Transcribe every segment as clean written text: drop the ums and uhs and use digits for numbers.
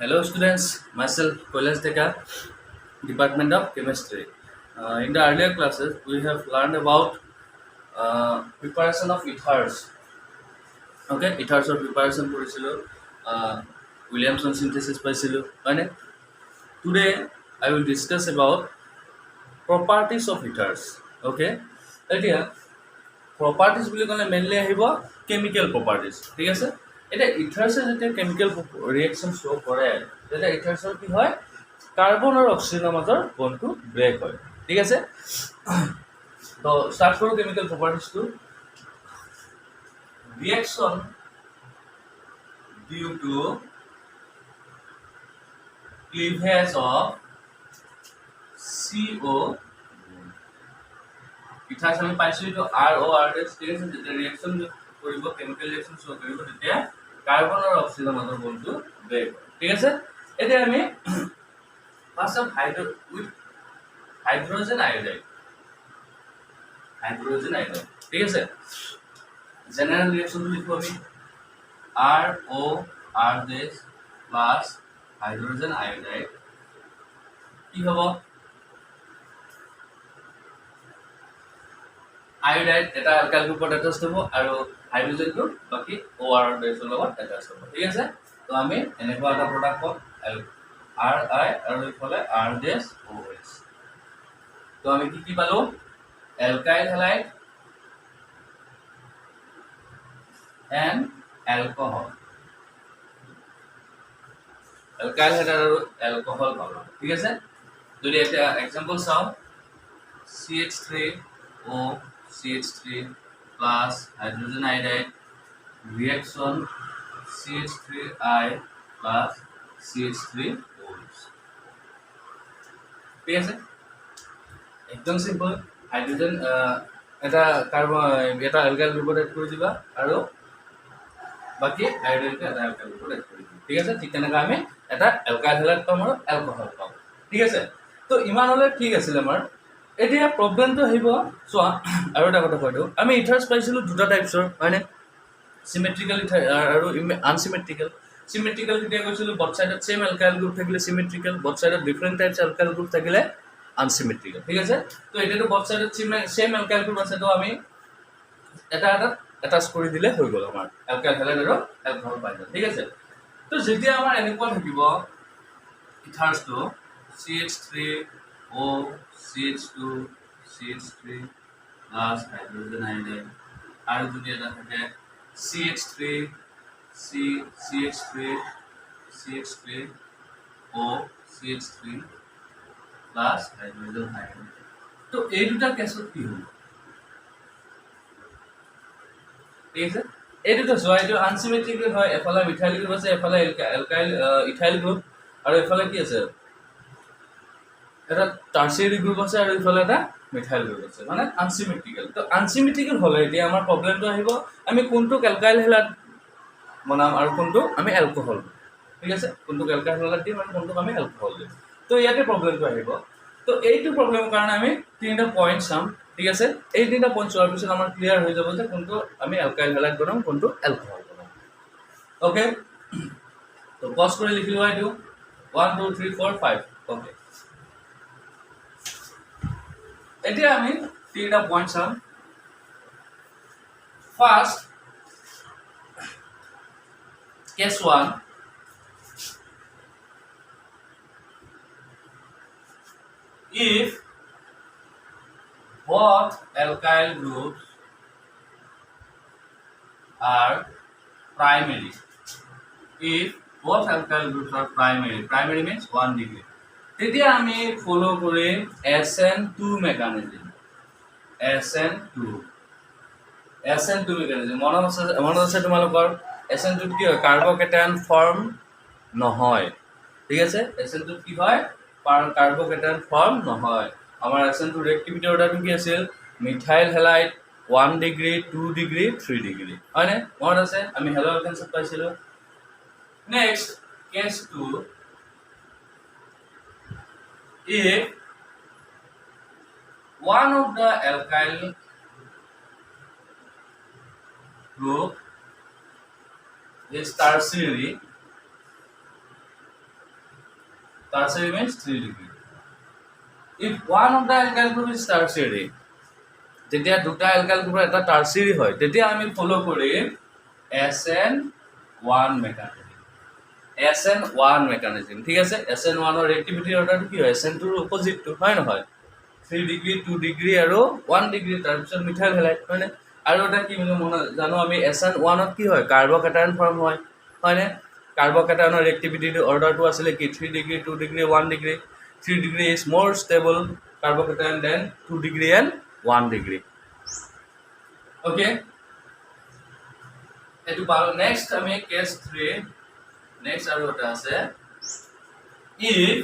Hello students, myself Kailash Deka, Department of Chemistry. In the earlier classes, we have learned about preparation of ethers. Okay, ethers or preparation কৰিছিলোঁ Williamson synthesis পাইছিলোঁ হয়নে? Today I will discuss about properties of ethers. Okay, এতিয়া properties বুলি ক'লে mainly আহিব chemical properties. ঠিক আছে? এতিয়া ইথাৰ্ছে যেতিয়া কেমিকেল ৰিয়েকশ্যন শ্ব' কৰে তেতিয়া ইথাৰ্ছৰ কি হয় কাৰ্বন আৰু অক্সিজেনৰ মাজৰ বণ্ডটো ব্ৰেক হয় ঠিক আছে তো ষ্টাৰ্ট কৰোঁ কেমিকেল প্ৰপাৰ্টিজটো reaction due to cleavage of CO ethers আমি পাইছোঁ এইটো RORS ঠিক আছে যেতিয়া ৰিয়েকশ্যন কৰিব কেমিকেল ৰিয়েকশ্যন শ্ব' কৰিব তেতিয়া কাৰ্বন আৰু অক্সিজেনৰ মাজৰ বণ্ডটো ব্ৰেক হয় ঠিক আছে এতিয়া আমি ফাৰ্ষ্ট অফ হাইড্ৰোজেন আয়োডাইড ঠিক আছে জেনারেল রিঅ্যাকশন লিখবো আমি ROR প্লাস হাইড্রোজেন আয়োডাইড কি হবো আয়োডাইড এটা অ্যালকাইল গ্রুপত অ্যাটাচ হবো আর হাইড্রোজেন গ্রুপ বাকি OR বেসৰ লগত অ্যাটাচ হবো ঠিক আছে তো আমি এনেকুৱা এটা প্ৰডাক্ট পাম RI আৰু ইফালে ROS তো আমি কি পালো alkyl halide and alcohol alkyl halide আৰু alcohol পালো ঠিক আছে যদি এটা एग्जांपल চাও CH3O CH3 plus hydrogen iodide reaction CH3I plus CH3O ঠিক আছে একদম সিম্পল হাইড্ৰোজেন এটা কাৰ্বন এটা অ্যালকাইল গ্ৰুপত এড কৰি দিবা আৰু বাকি হাইড্ৰোজেনটো এটা অ্যালকাইল গ্ৰুপত এড কৰি দিবা ঠিক আছে ঠিক তেনেকৈ আমি এটা অ্যালকাইল হাইলাইট পাম আৰু এলকহল পাম ঠিক আছে তো ইমান হলে ঠিক আছিল আমাৰ এতিয়া প্ৰবলেমটো আহিব চোৱা আৰু এটা কথা কৈ দিওঁ আমি ইথাৰ্ছ পাইছিলো দুটা টাইপছৰ হয়নে সিমেট্ৰিকেল আৰু আনসিমেট্ৰিকেল সিমেট্ৰিকেল কেতিয়া কৈছিলো বথ সাইডত সেম অ্যালকাইল গ্ৰুপ থাকিলে সিমেট্ৰিকেল বথ সাইডত ডিফাৰেন্ট টাইপছ অ্যালকাইল গ্ৰুপ থাকিলে আনসিমেট্ৰিক্যাল ঠিক আছে তো এটাটো বথ সাইডত সেম অ্যালকাইল গ্ৰুপ আছে তো আমি এটা অ্যাটাচ কৰি দিলে হৈ গ'ল আমাৰ অ্যালকাইল হাইলাইড আৰু এলকহল পাই যাম ঠিক আছে তো যেতিয়া আমাৰ এনেকুৱা থাকিব ইথাৰ্ছটো CH3O CH2 CH3 plus hydrogen iodide আৰু যদি এটা থাকে CH3 CH3O CH3 plus hydrogen iodide তো এই দুটা কেছত কি হ'ব ঠিক আছে এই দুটা জয়টো আনসিমেট্ৰিকেল হয় এফালে মিথাইল গ্ৰুপ আছে এফালে অ্যালকাইল ইথাইল গ্ৰুপ আৰু এফালে কি আছে এটা টাৰ্চিয়াৰি গ্ৰুপ আছে আৰু ইফালে এটা মিথাইল গ্ৰুপ আছে মানে আনসিমেট্ৰিকেল তো আনসিমেট্ৰিকেল হলে এতিয়া আমাৰ প্ৰবলেমটো আহিব আমি কোনটো অ্যালকাইল হাইলাইড বনাম আৰু কোনটো আমি এলকহল ঠিক আছে কোনটো অ্যালকাইল হাইলাইড দিম আৰু কোনটো আমি এলকহল দিম তো ইয়াতে প্ৰবলেমটো আহিব তো এইটো প্ৰবলেমৰ কাৰণে আমি তিনিটা পইণ্ট চাম ঠিক আছে এই তিনিটা পইণ্ট চোৱাৰ পিছত আমাৰ ক্লিয়াৰ হৈ যাব যে কোনটো আমি অ্যালকাইল হাইলাইড বনাম কোনটো এলকহল বনাম ওকে তো পজ কৰি লিখি লোৱা এইটো 1 2 3 4 5 ওকে এতিয়া আমি তিনিটা পইণ্ট চাম first cash 1 if both alkyl groups are primary if both alkyl groups are primary means 1 degree তেতিয়া আমি ফলো কৰিম SN2 mechanism মনত আছে তোমালোকৰ SN2 কি হয় কাৰ্বকেটায়ন ফৰ্ম নহয় ঠিক আছে SN2 কি হয় কাৰ্বকেটায়ন ফৰ্ম নহয় আমাৰ SN2 ৰিএক্টিভিটি অৰ্ডাৰটো কি আছিল methyl halide 1 degree 2 degree 3 degree হয়নে মনত আছে আমি হেলো এলকেনছত পাইছিলো next cash 2 if one of the alkyl group is tertiary tertiary means 3 degree. If one of the alkyl group is tertiary, তেতিয়া দুটা alkyl group এটা tertiary হয়, তেতিয়া আমি ফলো কৰিম SN1 mechanism. SN1 mechanism, ঠিক আছে? SN1 ৰ reactivity order কি হয়? SN2 ৰ opposite to, হয় নহয়? 3 degree, 2 degree আৰু 1 degree, তাৰপিছত মিথাইল হেলাইড, হয়নে? আৰু এটা কি মনে জানো আমি SN1 ত কি হয়? কাৰ্বকেটায়ন ফৰ্ম হয়, হয়নে? কাৰ্বকেটায়নৰ reactivity orderটো আছিলে কি 3 degree, 2 degree, 1 degree. 3 degree is more stable carbocation than 2 degree and 1 degree. Okay, etu paro next ami case 3 next aru eta ase if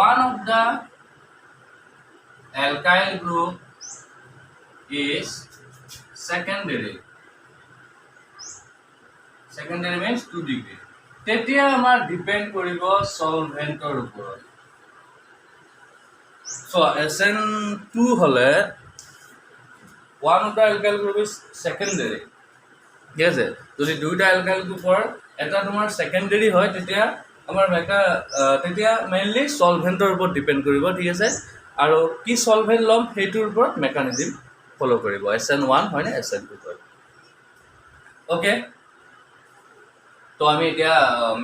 one of the alkyl group is secondary means 2 degree, তেতিয়া আমাৰ depend কৰিব সলভেন্টৰ ওপৰত। So SN2 হলে one of the alkyl group is secondary, ঠিক আছে? যদি দুইটা alkyl গ্ৰুপৰ এটা তোমাৰ secondary হয় তেতিয়া আমাৰ তেতিয়া মেইনলি সলভেন্টৰ ওপৰত ডিপেন্ড কৰিব, ঠিক আছে? আৰু কি সলভেন্ট লম সেইটোৰ ওপৰত মেকানিজম ফলো কৰিব, SN1 হয় নে SN2 হয়। ওকে, তো আমি এতিয়া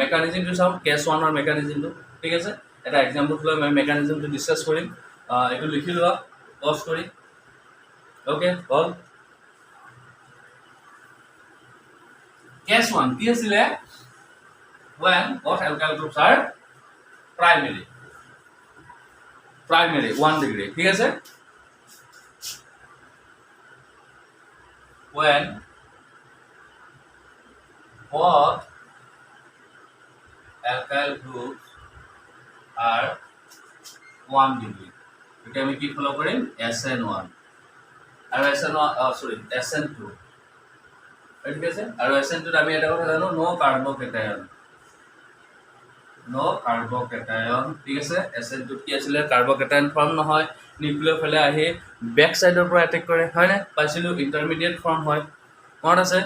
মেকানিজমটো চাওঁ, কেছ 1 ৰ মেকানিজমটো, ঠিক আছে? এটা এক্সাম্পল লৈ আমি মেকানিজমটো ডিসকাস কৰিম। এইটো লিখি লোৱা পজ কৰি। ওকে, হল। কেছ 1 কি আছিলে? when both alkyl groups are primary 1 degree, ঠিক আছে? when both alkyl groups are 1 degree, এটা আমি কি ফলো কৰিম? SN1 আৰু SN2, ঠিক আছে? আৰু SN2 আমি এটা কথা জানো, নো কাৰ্বকেটায়ন, ঠিক আছে? SN2 কি আছিলে? কাৰ্বকেটায়ন ফৰ্ম নহয়, নিউক্লিওফিলে আহি বেক সাইডৰ পৰা এটেক কৰে, হয় নে? পাইছিলো ইন্টাৰমিডিয়েট ফৰ্ম হয়, মনত আছে?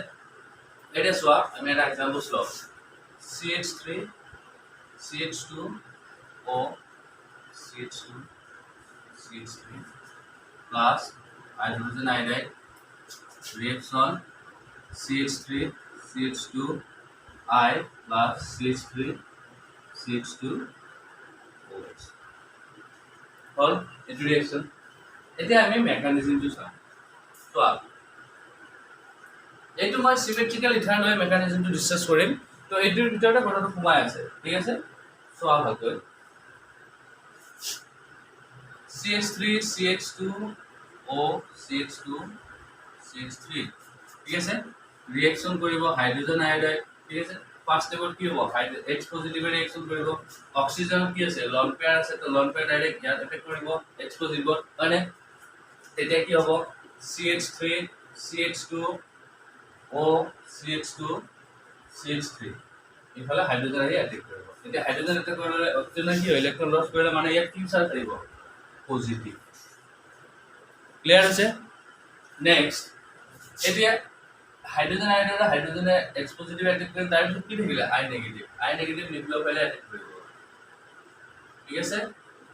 এটা চোৱা, আমি এটা এক্সাম্পল লওঁ, CH3 CH2O CH2 CH3 plus hydrogen iodide reaction CH3 CH2 I plus CH3 CH2 OH, all into reaction. এতিয়া আমি মেকানিজমটো চাওঁ। চোৱা, এইটো মই সিমেট্ৰিক্যাল ইথানল মেকানিজমটো ডিসকাস কৰিম, তো এইটোৰ ভিতৰতে কথাটো সোমাই আছে, ঠিক আছে? চোৱা ভালকৈ, CH3 CH2O CH2 CH3, ঠিক আছে? ৰিয়েকশন কৰিব হাইড্ৰোজেন আয়োডাইড, ঠিক আছে? ফাৰ্স্ট স্টেপত কি হ'ব? H পজিটিভ ৰিয়েকশন কৰিব, অক্সিজেন কি আছে? লন পেয়াৰ আছে, তো লন পেয়াৰ ডাইৰেক্ট ইয়াত এফেক্ট কৰিব H পজিটিভত, মানে তেতিয়া কি হ'ব? CH3 CH2O CH2 CH3 ইফালে হাইড্ৰোজেন আহি এটেক কৰিব। এতিয়া হাইড্ৰোজেন এটেক কৰিলে অক্সিজেন কি হয়? ইলেক্ট্ৰন লছ কৰিলে, মানে ইয়াত কি চাৰ্জ আহিব? পজিটিভ। ক্লিয়াৰ হৈছে? নেক্সট, এতিয়া হাইড্ৰোজেন আয়োডাইড হাইড্ৰোজেনে H পজিটিভ এটেক কৰিলে, তাৰ পিছত কি থাকিলে? I নেগেটিভ নিউক্লিওফাইলে এটেক কৰিব, ঠিক আছে?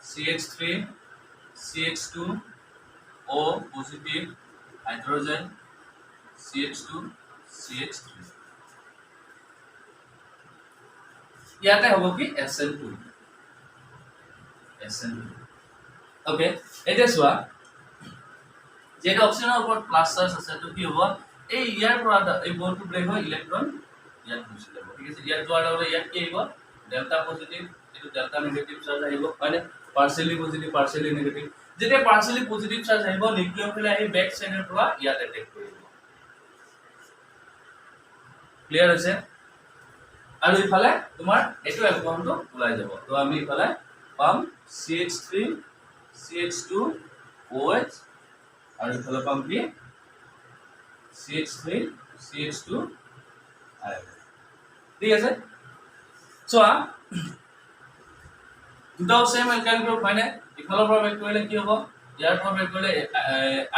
CH3 CH2O positive hydrogen CH2 CH3, ইয়াতে হ'ব কি? SN2। ওকে, এতিয়া চোৱা, যেটা অক্সিজেনৰ ওপৰত প্লাস চাৰ্জ আছে, তো কি হ'ব? এই ইয়াৰ পৰা এই বলটো ব্ৰেক হয়, ইলেক্ট্ৰন ইয়াত গুচি যাব, ঠিক আছে? ইয়াত যোৱাৰ লগে ইয়াত কি আহিব? ডেল্টা পজিটিভ, এইটো ডেল্টা নেগেটিভ চাৰ্জ আহিব, হয়নে? পাৰ্শিয়ালি পজিটিভ পাৰ্শিয়ালি নেগেটিভ। যেতিয়া পাৰ্শিয়ালি পজিটিভ চাৰ্জ আহিব, নিউক্লিওফিলে আহি বেক সাইডৰ পৰা ইয়াত এটেক কৰিব। ক্লিয়াৰ হৈছে? আৰু ইফালে তোমাৰ এইটো এলকহলটো ওলাই যাব, তো আমি ইফালে পাম CH3 CH2OH আৰু ইফালে পাম কি? CH3 CH2 iodide, ঠিক আছে? চোৱা, দুটাও সেম অ্যালকাইল গ্ৰুপ হয়নে? ইফালৰ পৰা বেক কৰিলে কি হ'ব? ইয়াৰ পৰা বেক কৰিলে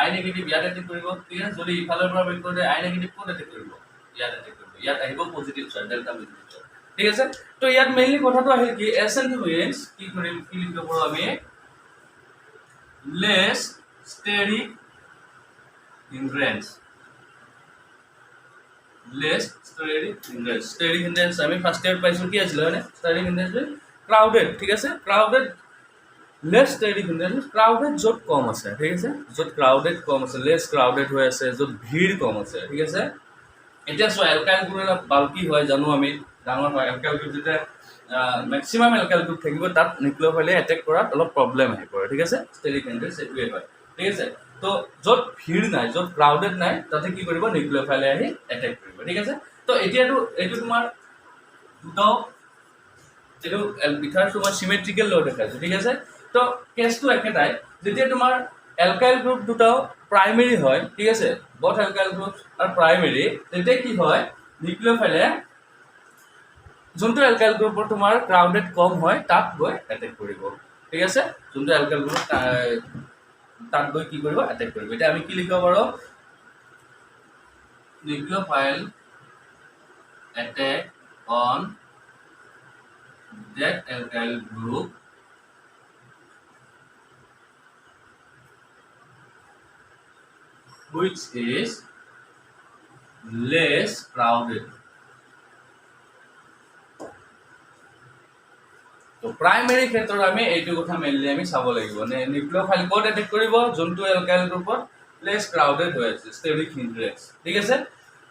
I নেগেটিভ ইয়াত এটেক কৰিব, ঠিক আছে? যদি ইফালৰ পৰা বেক কৰিলে I নেগেটিভ ক'ত এটেক কৰিব? ইয়াত এটেক কৰিব, ইয়াত আহিব positive charge, delta positive charge. ঠিক আছে। তো ইয়াত মেইনলি কথাটো আহিল কি SN2 is কি কৰিম কি লিখিব পাৰো আমি less steric hindrance less steric hindrance steric hindrance আমি ফার্স্ট ইয়ার পাইছো কি আছিল মানে steric hindrance crowded ঠিক আছে crowded less steric hindrance crowded যত কম আছে ঠিক আছে যত crowded কম আছে less crowded হৈ আছে যত ভিৰ কম আছে ঠিক আছে এতিয়া সো অ্যালকাইল গ্ৰুপ বাল্কি হয় জানো আমি ডাঙৰ হয় অ্যালকাইল গ্ৰুপ যেটা ম্যাক্সিমাম অ্যালকাইল গ্ৰুপ থাকিব তাত নিউক্লিওফাইলে অ্যাটাক কৰাত অলপ প্ৰবলেম আহি পৰে ঠিক আছে স্টেৰিক হ্যান্ডেল সেটোৱে হয় ঠিক আছে তো যত ভিৰ নাই যত ক্ৰাউডেড নাই তাতে কি কৰিব নিউক্লিওফাইলে আহি অ্যাটাক কৰিব ঠিক আছে তো এতিয়াটো এইটো তোমাৰ দুটো যেটো বিথাৰ তোমাৰ সিমেট্ৰিক্যাল ল দেখাইছে ঠিক আছে তো কেসটো একেটাই যেতিয়া তোমাৰ অ্যালকাইল গ্ৰুপ দুটো প্ৰাইমাৰী হয় ঠিক আছে both alkyl group R primary তেতিয়া কি হয় নিউক্লিওফাইলে যোনটো অ্যালকাইল গ্ৰুপৰ তোমাৰ ক্ৰাউডেড কম হয় তাত গৈ অ্যাটাক কৰিব ঠিক আছে যোনটো অ্যালকাইল গ্ৰুপ তাত গৈ কি কৰিব অ্যাটাক কৰিব এটা আমি কি লিখিব পাৰো nucleophile attack on that alkyl group which is less crowded তো প্রাইমারি ক্ষেত্ৰত আমি এইটো কথা মেইনলি আমি চাব লাগিব নে নিউক্লিওফাইল কোড এটেক কৰিব যোনটো অ্যালকাইল গ্ৰুপত লেস ক্ৰাউডেড হৈ আছে স্টেৰিক হিন্ড্ৰেন্স ঠিক আছে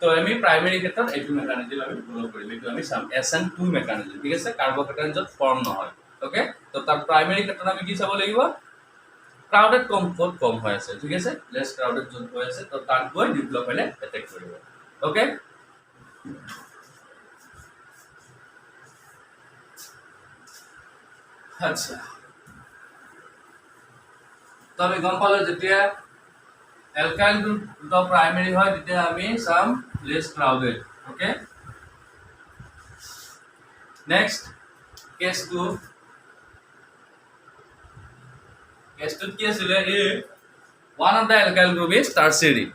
তো আমি প্ৰাইমাৰি ক্ষেত্ৰত এইটো মেকানিজম আমি ফলো কৰিম এইটো আমি চাম SN2 মেকানিজম ঠিক আছে কাৰ্বকেটায়ন যত ফৰ্ম নহয় ওকে তো তাৰ প্ৰাইমাৰি ক্ষেত্ৰত আমি কি চাব লাগিব ক্ৰাউডেড কম হৈ আছে ঠিক আছে লেস ক্ৰাউডেড যত হৈ আছে তো তাত গৈ নিউক্লিওফাইলে এটেক কৰিব ওকে আচ্ছা তো আমি গম পালো যেতিয়া অ্যালকাইল গ্ৰুপ দুটো প্রাইমারি হয় তেতিয়া আমি some less crowded okay next case 2 কি আছিল a one of the alkyl group is tertiary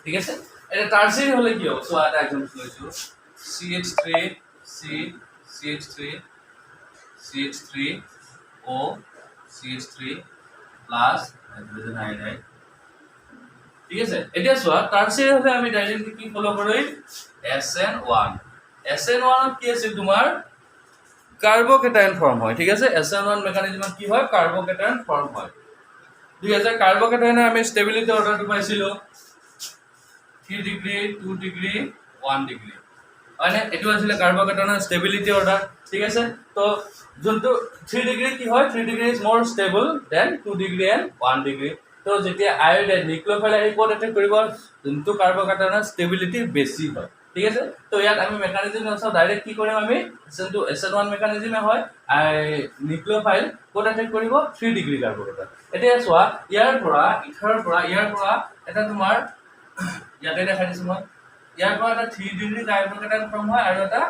ঠিক আছে এটা টারসিয়ারি হলে কি হবে সো এটা एग्जांपल লৈছো CH3 C CH3 CH3 O CH3 plus hydrogen iodide ঠিক আছে এটা সোয়া টারসিয়ারি হলে আমি ডাইরেক্টলি কি ফলো করি SN1 SN1 কি আছে তোমার কার্বোকেটায়ন ফর্ম হয় ঠিক আছে SN1 মেকানিজম কি হয় কার্বোকেটায়ন ফর্ম হয় ঠিক আছে কার্বোকেটায়নে আমি স্টেবিলিটি অর্ডারটো পাইছিলো 3 ডিগ্রি 2 ডিগ্রি 1 ডিগ্রি মানে এটো আছিল কাৰ্বোকেটায়নৰ স্টেবিলিটি অর্ডার ঠিক আছে তো যোনটো 3 ডিগ্রি কি হয় 3 degree is more stable then 2 degree and 1 degree তো যেতিয়া আয়োডাইড নিউক্লিওফাইল আহি কোড এটেক কৰিব যোনটো কাৰ্বোকেটায়নৰ স্টেবিলিটি বেছি হয় ঠিক আছে তো ইয়াত আমি মেকানিজম আছে ডাইরেক্ট কি কৰিম আমি যোনটো SN1 মেকানিজমে হয় নিউক্লিওফাইল কোড এটেক কৰিব 3 ডিগ্ৰি কাৰ্বোকেটায়ন এতিয়া সোয়া ইয়াৰ পৰা এটা তোমাৰ ইয়াতে দেখাই দিছো মই ইয়াৰ পৰা এটা 3 ডিগ্ৰি কাৰ্বোকেটায়ন ফৰ্ম হয় আৰু এটা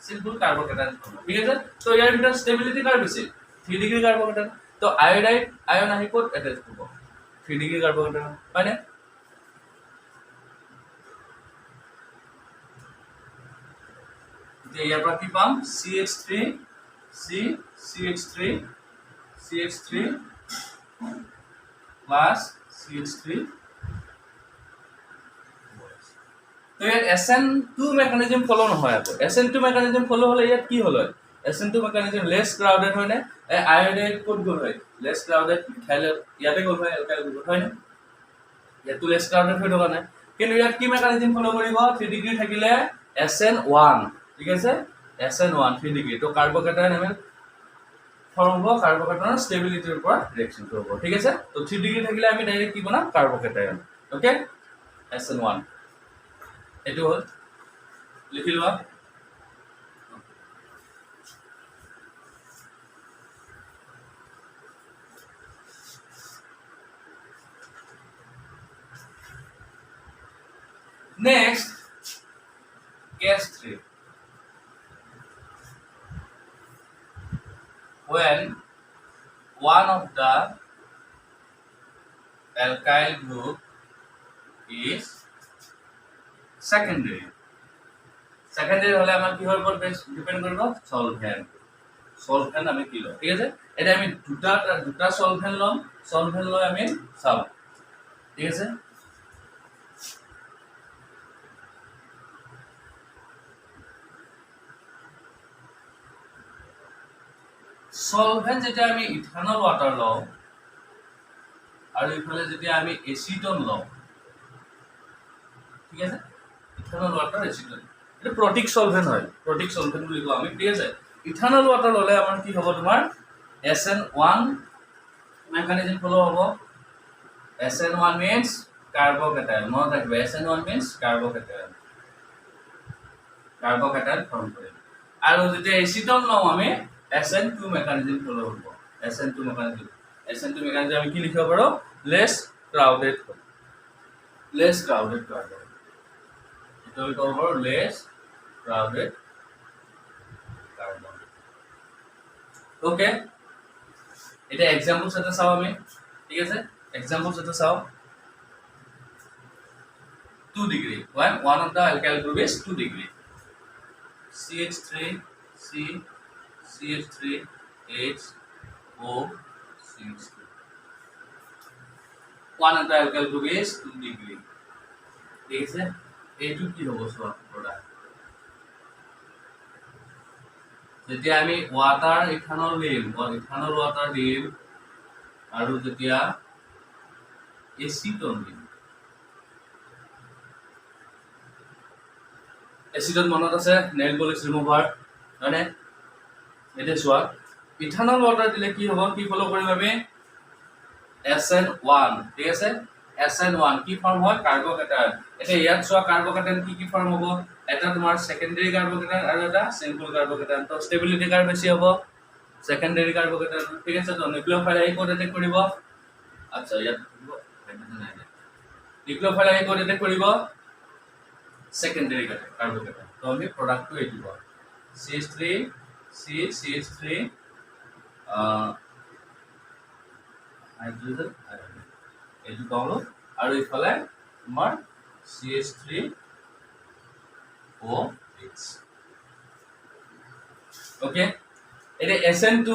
সিম্পল কাৰ্বোকেটায়ন ফৰ্ম ঠিক আছে তো ইয়াৰ ভিতৰত স্টেবিলিটি কাৰ বেছি 3 ডিগ্রি কার্বোকেটায়ন তো আয়োডাইড আয়ন আহি কোড এটেচ হ'ব 3 ডিগ্রি কার্বোকেটায়ন মানে যে ইয়াৰ পৰা কি পাম CH3 C CH3 CH3 plus CH3 তো ইয়াত SN2 মেকানিজম ফলো নহয় আকৌ SN2 মেকানিজম ফলো হলে ইয়াত কি হল SN2 মেকানিজম লেস ক্রাউডেড হয় না আয়োডাইড কোড গল হয় লেস ক্রাউডেড মিথাইল ইয়াতে গল হয় অ্যালকাইল গ্ৰুপ হয় না ইয়াত লেস ক্ৰাউডেড হৈ থকা নাই কিন্তু ইয়াত কি মেকানিজম ফলো কৰিব 3 ডিগ্ৰি থাকিলে SN1 ঠিক আছে SN1 3 ডিগ্ৰি তো কাৰ্বোকেটায়ন আমি ফৰ্ম হ'ব কাৰ্বোকেটায়নৰ স্টেবিলিটিৰ পৰা ৰিঅ্যাকশন কৰিব ঠিক আছে তো 3 ডিগ্ৰি থাকিলে আমি ডাইৰেক্ট কি বনাম কাৰ্বোকেটায়ন ওকে SN1 এটো হল লিখি লোৱা next case 3 when one of the alkyl group is secondary secondary হলে আমাৰ কিহৰ ওপৰত ডিপেন্ড কৰিব সলভেন্ট আমি কি লওঁ ঠিক আছে এটা আমি দুটা সলভেন্ট লম সলভেন্ট লৈ আমি চাম ঠিক আছে সলভেন্ট যেতিয়া আমি ইথানল ওয়াটার লওঁ আৰু ইফালে যেতিয়া আমি এসিটন লওঁ ঠিক আছে ইথানল ওয়াটার এসিটন এটা প্রোটিক সলভেন্ট হয় প্রোটিক সলভেন্ট বুলি কওঁ আমি ঠিক আছে ইথানল ওয়াটার ললে আমাৰ কি হ'ব তোমাৰ SN1 মেকানিজম ফলো হ'ব SN1 means carbocation মনত ৰাখিবা SN1 means carbocation ফৰ্ম কৰে আৰু যেতিয়া এসিটন লওঁ আমি SN2 mechanism ফলো হ'ব SN2 mechanism আমি কি লিখিব পাৰো less crowded carbon এটা আমি কব পাৰো less crowded carbon ওকে এটা এক্সাম্পলস এটা চাও আমি ঠিক আছে এক্সাম্পলস এটা চাও 2 degree when one of the alkyl group is 2 degree CH3 C CH3 H O CH2 one of the alkyl group is 2 degree ঠিক আছে এইটো কি হ'ব সোৱা প্ৰডাক্ট যেতিয়া আমি ওয়াটাৰ ইথানল দিম আৰু যেতিয়া এসিটন দিম এসিটন মনত আছে নেইল পলিশ ৰিমুভাৰ হয়নে এটা সোৱা ইথানল ওয়াটাৰ দিলে কি হ'ব কি ফলো কৰিম আমি SN1 ঠিক আছে SN1 কি ফৰ্ম হয় কাৰ্বোকেটান এটা ইয়াত সোৱা কাৰ্বোকেটান কি ফৰ্ম হ'ব এটা তোমাৰ সেকেন্ডাৰি কাৰ্বোকেটান আৰু এটা সিম্পল কাৰ্বোকেটান তো স্টেবিলিটি কাৰ বেশি হ'ব সেকেন্ডাৰি কাৰ্বোকেটান ঠিক আছে তো নিউক্লিওফাইল আহি কোড এটেক কৰিব আচ্ছা ইয়াত নিউক্লিওফাইল আহি কোড এটেক কৰিব সেকেন্ডাৰি কাৰ্বোকেটান তো আমি প্ৰোডাক্টটো এই দিব CH3 CH3 হাইড্ৰোজেন এইটো পালো আৰু ইফালে তোমাৰ CH3OH ওকে এটা SN2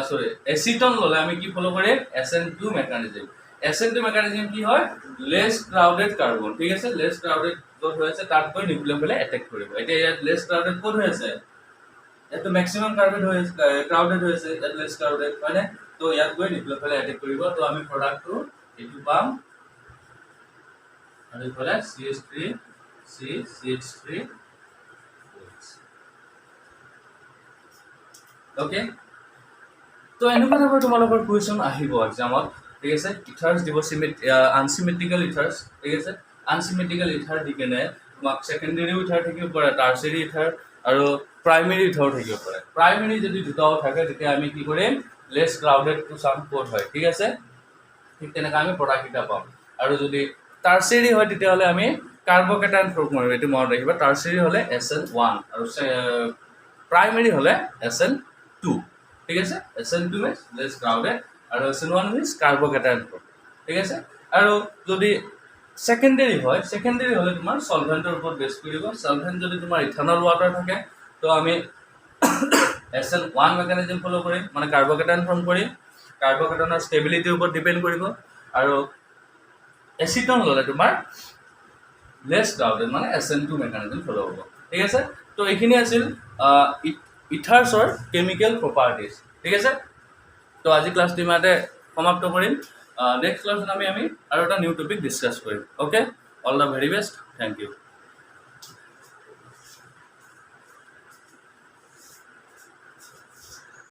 সরি এসিটন ললে আমি কি ফলো করে SN2 মেকানিজম কি হয় লেস ক্রাউডেড কার্বন ঠিক আছে লেস ক্রাউডেড যত হয়েছে তার পরে নিউক্লিওফাইলে অ্যাটাক কৰিব এটা ইয়াত লেস ক্রাউডেড কোড হয়েছে এত ম্যাক্সিমাম ক্রাউডেড হয়েছে এত লেস ক্রাউডেড মানে তো ইয়াত গৈ নিউক্লিওফাইলে অ্যাটাক কৰিব তো আমি প্ৰডাক্টটো এইটো পাম আৰু ইফালে CH3 CH3 ওকে তো এনেকুৱা ধৰণৰ তোমালোকৰ কুৱেশ্যন আহিব এক্সামত ঠিক আছে ইথাৰ্স দিব আনসিমেট্ৰিকেল ইথাৰ্স ঠিক আছে আনসিমেট্ৰিকেল ইথাৰ দি কেনে তোমাক সেকেন্ডাৰি ইথাৰ থাকিব পাৰে টাৰসিয়াৰি ইথাৰ আৰু প্ৰাইমেৰী ইথাৰ থাকিব পাৰে প্ৰাইমেৰী যদি দুটাও থাকে তেতিয়া আমি কি কৰিম less crowded to some code হয় ঠিক আছে ঠিক তেনেকা আমি প্ৰডাক্ট এটা পাম আৰু যদি টাৰসিয়াৰি হয় তেতিয়া হলে আমি কাৰ্বোকেটান ফৰ্ম কৰিম এটো মনত ৰাখিবা টাৰসিয়াৰি হলে SN1 আৰু প্ৰাইমেৰী হলে SN2 ঠিক আছে SN2 means less crowded আৰু SN1 means carbocation ঠিক আছে আৰু যদি সেকেন্ডাৰি হলে তোমাৰ সলভেন্টৰ ওপৰত বেস কৰিব সলভেন্ট যদি তোমাৰ ইথানল ওয়াটাৰ থাকে তো আমি SN1 মেকানিজম ফলো কৰিম মানে কাৰ্বোকেটান ফৰ্ম কৰিম কাৰ্বোকেটানৰ স্টেবিলিটিৰ ওপৰত ডিপেন্ড কৰিব আৰু এসিটন ললে তোমাৰ লেস ক্রাউডেড মানে SN2 মেকানিজম ফলো হ'ব ঠিক আছে তো এইখিনি আছিল ইথাৰ্সৰ কেমিক্যাল প্ৰপাৰ্টিজ ঠিক আছে তো আজি ক্লাছটো ইমানতে সমাপ্ত কৰিম নেক্সট ক্লাছত আমি আৰু এটা নিউ টপিক ডিসকাস কৰিম okay all the very best thank U